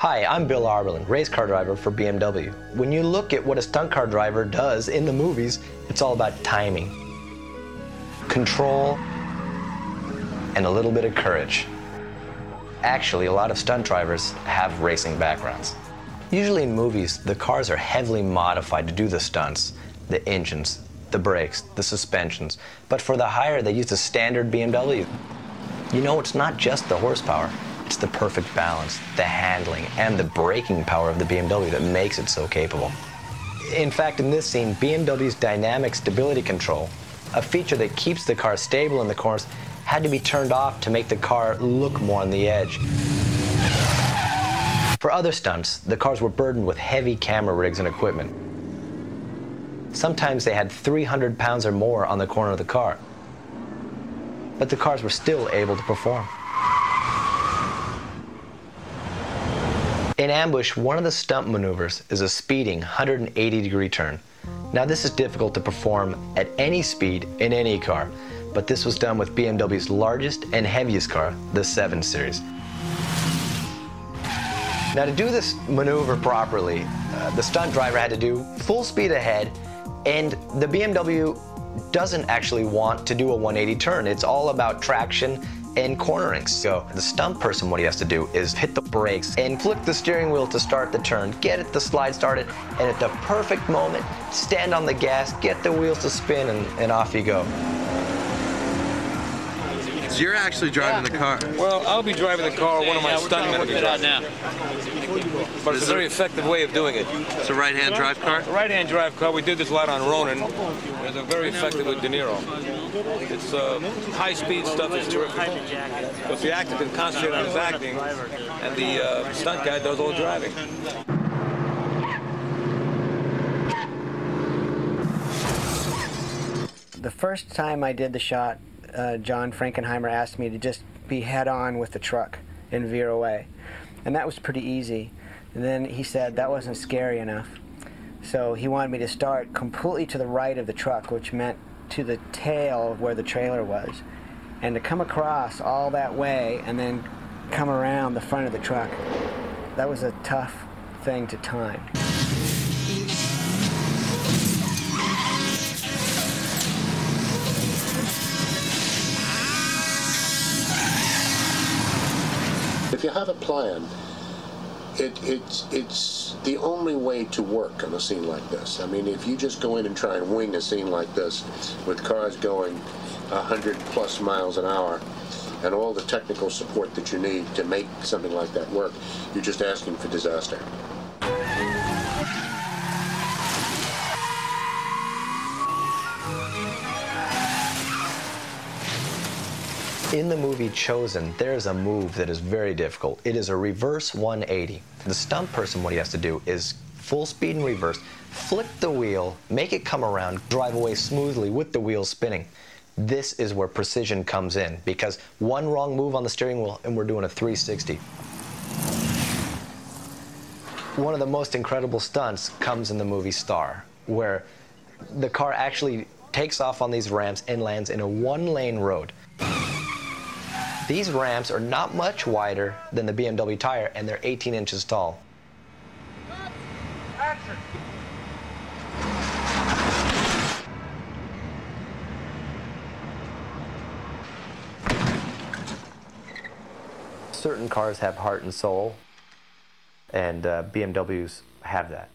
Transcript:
Hi, I'm Bill Arberlin, race car driver for BMW. When you look at what a stunt car driver does in the movies, it's all about timing, control, and a little bit of courage. Actually, a lot of stunt drivers have racing backgrounds. Usually in movies, the cars are heavily modified to do the stunts, the engines, the brakes, the suspensions. But for the hire, they use a standard BMW. You know, it's not just the horsepower. It's the perfect balance, the handling, and the braking power of the BMW that makes it so capable. In fact, in this scene, BMW's dynamic stability control, a feature that keeps the car stable in the corners, had to be turned off to make the car look more on the edge. For other stunts, the cars were burdened with heavy camera rigs and equipment. Sometimes they had 300 pounds or more on the corner of the car. But the cars were still able to perform. In Ambush, one of the stunt maneuvers is a speeding 180-degree turn. Now, this is difficult to perform at any speed in any car, but this was done with BMW's largest and heaviest car, the 7 Series. Now, to do this maneuver properly, the stunt driver had to do full speed ahead, and the BMW doesn't actually want to do a 180 turn. It's all about traction and cornering. So the stunt person, what he has to do is hit the brakes and flick the steering wheel to start the turn, get it to slide started, and at the perfect moment, stand on the gas, get the wheels to spin, and off you go. So you're actually driving the car? Well, I'll be driving the car, one of my stuntmen will be driving. But it's a very effective way of doing it. It's a right-hand drive car? A right-hand drive car. We did this a lot on Ronin. It's a very effective with De Niro. It's high-speed stuff. It's terrific. Because the actor can concentrate on his acting, and the stunt guy does all the driving. The first time I did the shot, John Frankenheimer asked me to just be head-on with the truck and veer away. And that was pretty easy. And then he said that wasn't scary enough. So he wanted me to start completely to the right of the truck, which meant to the tail of where the trailer was, and to come across all that way and then come around the front of the truck. That was a tough thing to time. If you have a plan, it's the only way to work on a scene like this. I mean, if you just go in and try and wing a scene like this with cars going 100+ miles an hour and all the technical support that you need to make something like that work, you're just asking for disaster. In the movie Chosen, there's a move that is very difficult. It is a reverse 180. The stunt person, what he has to do is full speed in reverse, flick the wheel, make it come around, drive away smoothly with the wheels spinning. This is where precision comes in, because one wrong move on the steering wheel and we're doing a 360. One of the most incredible stunts comes in the movie Star, where the car actually takes off on these ramps and lands in a one-lane road. These ramps are not much wider than the BMW tire, and they're 18 inches tall. Action. Certain cars have heart and soul, and BMWs have that.